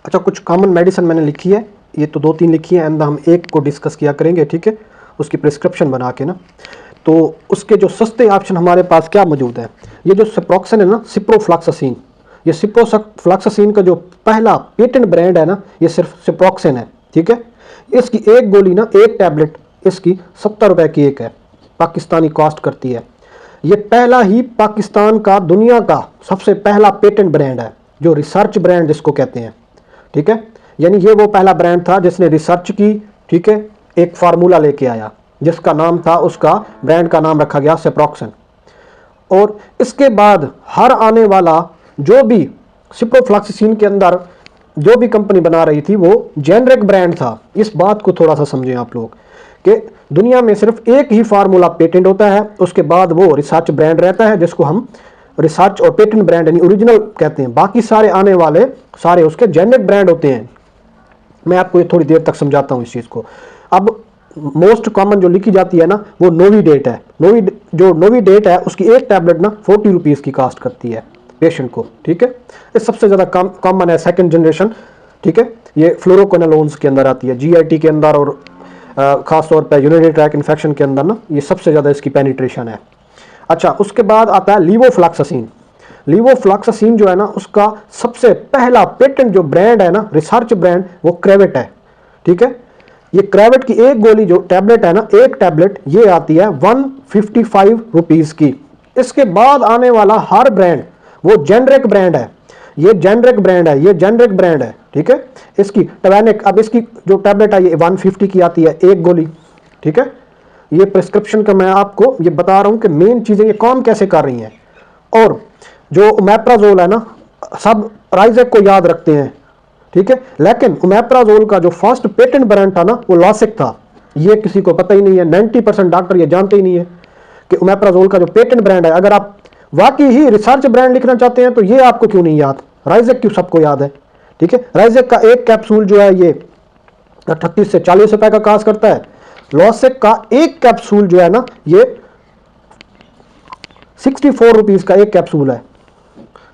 अच्छा, कुछ common medicine मैंने लिखी है, ये तो 2-3 लिखी है, एंड हम एक को डिस्कस किया करेंगे, ठीक है, उसकी प्रिस्क्रिप्शन बना के ना। तो उसके जो सस्ते ऑप्शन हमारे पास क्या मौजूद है, ये जो सिप्रोक्सन है ना, सिप्रोफ्लॉक्सासिन, ये सिप्रोफ्लॉक्सासिन का जो पहला पेटेंट ब्रांड है ना, ये सिर्फ सिप्रोक्सन है, ठीक है। इसकी एक गोली ना, एक टैबलेट इसकी 70 रुपए की एक है, पाकिस्तानी कॉस्ट करती है। ये पहला ही पाकिस्तान का दुनिया का सबसे पहला पेटेंट ब्रांड है, जो रिसर्च ब्रांड जिसको कहते हैं, ठीक है। यानी ये वो पहला ब्रांड था जिसने रिसर्च की, ठीक है, एक फार्मूला लेके आया जिसका नाम था, उसका ब्रांड का नाम रखा गया सिप्रोक्सन। और इसके बाद हर आने वाला जो भी सिप्रोफ्लॉक्सासिन के अंदर जो भी कंपनी बना रही थी वो जेनरिक ब्रांड था। इस बात को थोड़ा सा समझें आप लोग कि दुनिया में सिर्फ एक ही फार्मूला पेटेंट होता है, उसके बाद वो रिसर्च ब्रांड रहता है जिसको हम रिसर्च और पेटेंट ब्रांड यानी ओरिजिनल कहते हैं। बाकी सारे आने वाले सारे उसके जेनरिक ब्रांड होते हैं। मैं आपको ये थोड़ी देर तक समझाता हूँ इस चीज़ को। अब मोस्ट कॉमन जो लिखी जाती है ना, वो नोविडेट है। नोविडेट है, उसकी एक टैबलेट ना 40 रुपीज़ की कास्ट करती है पेशेंट को, ठीक है। ये सबसे ज़्यादा कॉमन है, सेकंड जनरेशन, ठीक है। ये फ्लोरोक्विनोलोन्स के अंदर आती है, जीआईटी के अंदर, और ख़ास तौर पर यूरिनरी ट्रैक्ट इन्फेक्शन के अंदर ना ये सबसे ज़्यादा इसकी पेनिट्रेशन है। अच्छा, उसके बाद आता है लीवोफ्लॉक्सासिन। लीवोफ्लॉक्सासिन जो है ना, उसका सबसे पहला पेटेंट जो ब्रांड है ना, रिसर्च ब्रांड, वो क्रेविट है, ठीक है। ये क्रेविट की एक गोली जो टैबलेट है ना, एक टैबलेट ये आती है 155 रुपीज़ की। इसके बाद आने वाला हर ब्रांड वो जेनरिक ब्रांड है, ये जेनरिक ब्रांड है, ये जेनरिक ब्रांड है, ठीक है। इसकी टवैनिक, अब इसकी जो टैबलेट है ये 150 की आती है एक गोली, ठीक है। ये प्रिस्क्रिप्शन का मैं आपको ये बता रहा हूँ कि मेन चीज़ें ये काम कैसे कर रही हैं। और जो ओमेप्राजोल है ना, सब राइजेक को याद रखते हैं, ठीक है, लेकिन ओमेप्राजोल का जो फर्स्ट पेटेंट ब्रांड था ना, वो लॉसिक था। ये किसी को पता ही नहीं है, 90% डॉक्टर ये जानते ही नहीं है कि ओमेप्राजोल का जो पेटेंट ब्रांड है। अगर आप वाकई ही रिसर्च ब्रांड लिखना चाहते हैं तो ये आपको क्यों नहीं याद, राइजेक क्यों सबको याद है, ठीक है। राइजेक का एक कैप्सूल जो है ये 38 से 40 रुपए का कास्ट करता है। लॉसिक का एक कैप्सूल जो है ना, ये 64 रुपीज़ का एक कैप्सूल है।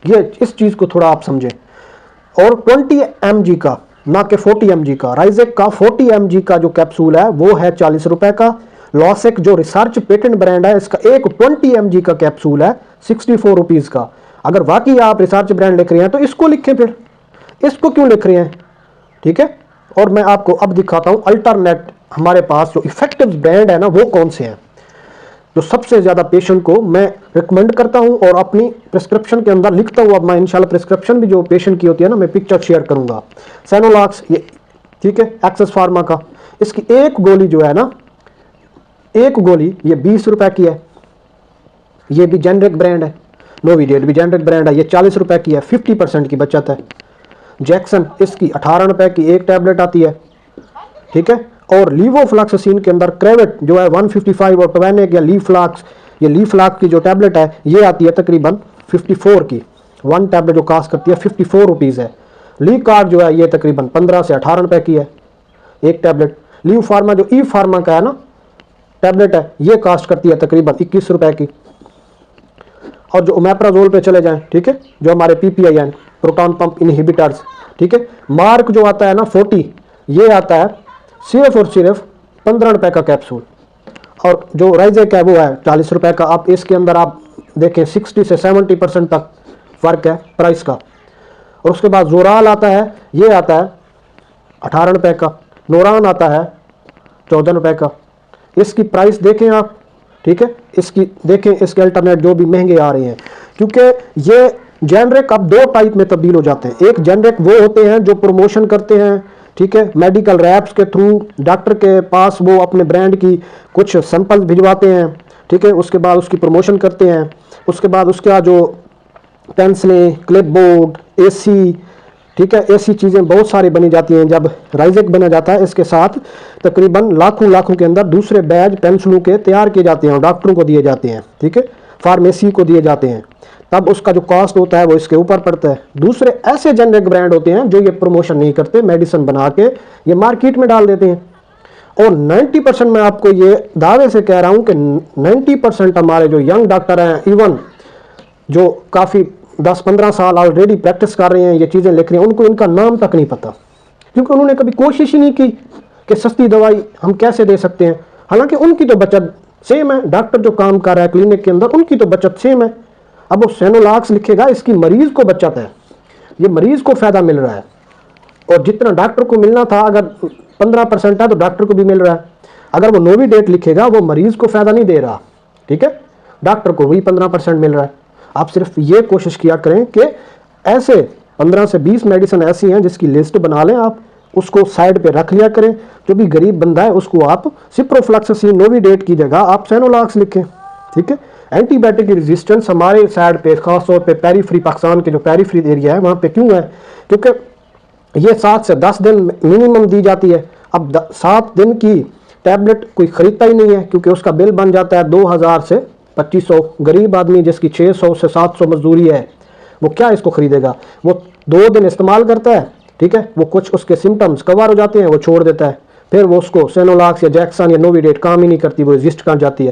ये इस चीज़ को थोड़ा आप समझें। और 20 mg का, ना कि 40 mg का, राइजेक का 40 mg का जो कैप्सूल है वो है 40 रुपए का। लॉसिक जो रिसर्च पेटेंट ब्रांड है, इसका एक 20 mg का कैप्सूल है 64 रुपीज़ का। अगर वाकई आप रिसर्च ब्रांड लिख रहे हैं तो इसको लिखें, फिर इसको क्यों लिख रहे हैं, ठीक है। और मैं आपको अब दिखाता हूँ अल्टरनेट हमारे पास जो इफेक्टिव ब्रांड है ना, वो कौन से हैं जो सबसे ज़्यादा पेशेंट को मैं रिकमेंड करता हूं और अपनी प्रिस्क्रिप्शन के अंदर लिखता हूं। अब मैं इंशाल्लाह प्रिस्क्रिप्शन भी जो पेशेंट की होती है ना, मैं पिक्चर शेयर करूंगा। सेनोलॉक्स, ये ठीक है, एक्सेस फार्मा का, इसकी एक गोली जो है ना, एक गोली ये 20 रुपए की है। ये भी जेनरिक ब्रांड है। नोविडेट भी जेनरिक ब्रांड है, ये 40 रुपए की है, 50% की बचत है। जैक्सन, इसकी 18 रुपए की एक टैबलेट आती है, ठीक है। और लीवोफ्लॉक्सासिन के अंदर क्रेविट जो है 155, और टवैनिक या लीफ्लॉक्स, ये लीफ्लॉक्स की जो टैबलेट है ये आती है तकरीबन 54 की। वन टैबलेट जो कास्ट करती है 54 रुपीज़ है। ली कार्ड जो है ये तकरीबन 15 से 18 रुपए की है एक टैबलेट। लीव फार्मा जो ई फार्मा का है ना टैबलेट है, ये कास्ट करती है तकरीबन 21 रुपए की। और जो ओमेप्राजोल पे चले जाएं, ठीक है, जो हमारे पीपीआई हैं, प्रोटॉन पंप इनहिबिटर्स, ठीक है, मार्क जो आता है ना 40, ये आता है सिर्फ और सिर्फ 15 रुपए का कैप्सूल। और जो राइजेक है वो है 40 रुपए का। आप इसके अंदर आप देखें 60 से 70% तक फ़र्क है प्राइस का। और उसके बाद जोराल आता है, ये आता है 18 रुपए का। नोरान आता है 14 रुपए का। इसकी प्राइस देखें आप, ठीक है, इसकी देखें, इसके अल्टरनेट जो भी महंगे आ रहे हैं, क्योंकि ये जेनरिक अब दो टाइप में तब्दील हो जाते हैं। एक जेनरिक वो होते हैं जो प्रमोशन करते हैं, ठीक है, मेडिकल रैप्स के थ्रू डॉक्टर के पास वो अपने ब्रांड की कुछ सैंपल्स भिजवाते हैं, ठीक है, उसके बाद उसकी प्रमोशन करते हैं। उसके बाद उसका जो पेंसिलें, क्लिपबोर्ड, एसी, ठीक है, ऐसी चीज़ें बहुत सारी बनी जाती हैं। जब राइजेक बना जाता है, इसके साथ तकरीबन लाखों के अंदर दूसरे बैज पेंसिलों के तैयार किए जाते हैं और डॉक्टरों को दिए जाते हैं, ठीक है, फार्मेसी को दिए जाते हैं। तब उसका जो कॉस्ट होता है वो इसके ऊपर पड़ता है। दूसरे ऐसे जेनरिक ब्रांड होते हैं जो ये प्रमोशन नहीं करते, मेडिसिन बना के ये मार्केट में डाल देते हैं। और 90% मैं आपको ये दावे से कह रहा हूँ कि 90% हमारे जो यंग डॉक्टर हैं, इवन जो काफ़ी 10-15 साल ऑलरेडी प्रैक्टिस कर रहे हैं, ये चीज़ें लिख रहे हैं, उनको इनका नाम तक नहीं पता, क्योंकि उन्होंने कभी कोशिश ही नहीं की कि सस्ती दवाई हम कैसे दे सकते हैं। हालांकि उनकी तो बचत सेम है, डॉक्टर जो काम कर रहा है क्लिनिक के अंदर उनकी तो बचत सेम है। अब वो सेनोलॉक्स लिखेगा, इसकी मरीज को बचत है, ये मरीज को फ़ायदा मिल रहा है, और जितना डॉक्टर को मिलना था अगर 15% है तो डॉक्टर को भी मिल रहा है। अगर वो नोविडेट लिखेगा वो मरीज को फ़ायदा नहीं दे रहा, ठीक है, डॉक्टर को वही 15% मिल रहा है। आप सिर्फ ये कोशिश किया करें कि ऐसे 15 से 20 मेडिसिन ऐसी हैं जिसकी लिस्ट बना लें, आप उसको साइड पे रख लिया करें। जो भी गरीब बंदा है उसको आप सिप्रोफ्लॉक्सासिन नोविडेट की जगह आप सेनोलॉक्स लिखें, ठीक है। एंटीबायोटिक की रेजिस्टेंस हमारे साइड पे खासतौर पे पेरीफ्री, पाकिस्तान के जो पेरीफ्री एरिया है वहाँ पे क्यों है, क्योंकि ये 7 से 10 दिन मिनिमम दी जाती है। अब 7 दिन की टैबलेट कोई ख़रीदता ही नहीं है, क्योंकि उसका बिल बन जाता है 2000 से 2500। गरीब आदमी जिसकी 600 से 700 मजदूरी है वो क्या इसको ख़रीदेगा, वो 2 दिन इस्तेमाल करता है, ठीक है, वो कुछ उसके सिम्टम्स कवर हो जाते हैं, वो छोड़ देता है, फिर वो उसको सेनोलॉक्स या जैक्सन या नोविडेट काम ही नहीं करती, वो रेजिस्ट कर जाती है।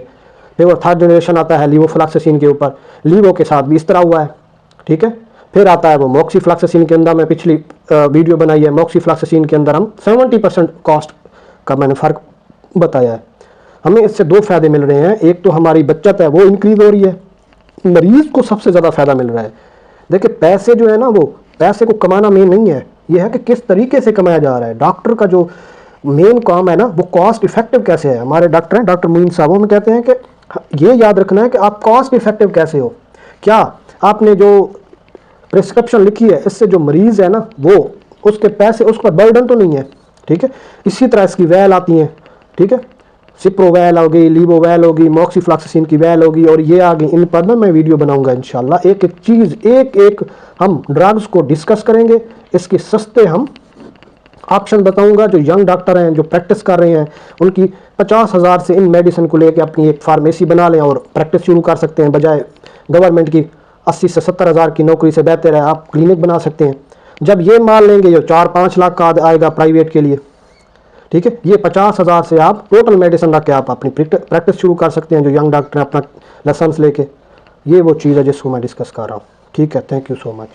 फिर वो 3rd जनरेशन आता है लीवोफ्लॉक्सासिन के ऊपर, लीवो के साथ भी इस तरह हुआ है, ठीक है। फिर आता है वो मॉक्सीफ्लॉक्सासिन के अंदर, मैं पिछली वीडियो बनाई है, मॉक्सीफ्लॉक्सासिन के अंदर हम 70% कॉस्ट का मैंने फ़र्क बताया है। हमें इससे 2 फ़ायदे मिल रहे हैं, एक तो हमारी बचत है वो इंक्रीज़ हो रही है, मरीज़ को सबसे ज़्यादा फ़ायदा मिल रहा है। देखिए पैसे जो है ना, वो पैसे को कमाना मेन नहीं है, ये है कि किस तरीके से कमाया जा रहा है। डॉक्टर का जो मेन काम है ना वो कॉस्ट इफेक्टिव कैसे है। हमारे डॉक्टर हैं डॉक्टर मोइन साहब, हमें कहते हैं कि ये याद रखना है कि आप कॉस्ट इफेक्टिव कैसे हो। क्या आपने जो प्रिस्क्रिप्शन लिखी है इससे जो मरीज़ है ना वो उसके पैसे, उसका बर्डन तो नहीं है, ठीक है। इसी तरह इसकी वैल आती हैं, ठीक है, सिप्रोवैल हो गई, लीवोवैल होगी, मॉक्सीफ्लॉक्सासिन की वैल होगी, और ये आ गई। इन पर ना मैं वीडियो बनाऊंगा इंशाल्लाह, एक एक चीज़, एक एक हम ड्रग्स को डिस्कस करेंगे, इसके सस्ते हम ऑप्शन बताऊंगा। जो यंग डॉक्टर हैं जो प्रैक्टिस कर रहे हैं उनकी 50,000 से इन मेडिसिन को लेकर अपनी एक फार्मेसी बना लें और प्रैक्टिस शुरू कर सकते हैं, बजाय गवर्नमेंट की 80 से 70,000 की नौकरी से बेहतर है आप क्लिनिक बना सकते हैं। जब ये मान लेंगे जो 4-5 लाख का आएगा प्राइवेट के लिए, ठीक है, ये 50,000 से आप टोटल मेडिसिन रख के आप अपनी प्रैक्टिस शुरू कर सकते हैं। जो यंग डॉक्टर हैं अपना लाइसेंस लेके, ये वो चीज़ है जिसको मैं डिस्कस कर रहा हूँ, ठीक है। Thank you so much.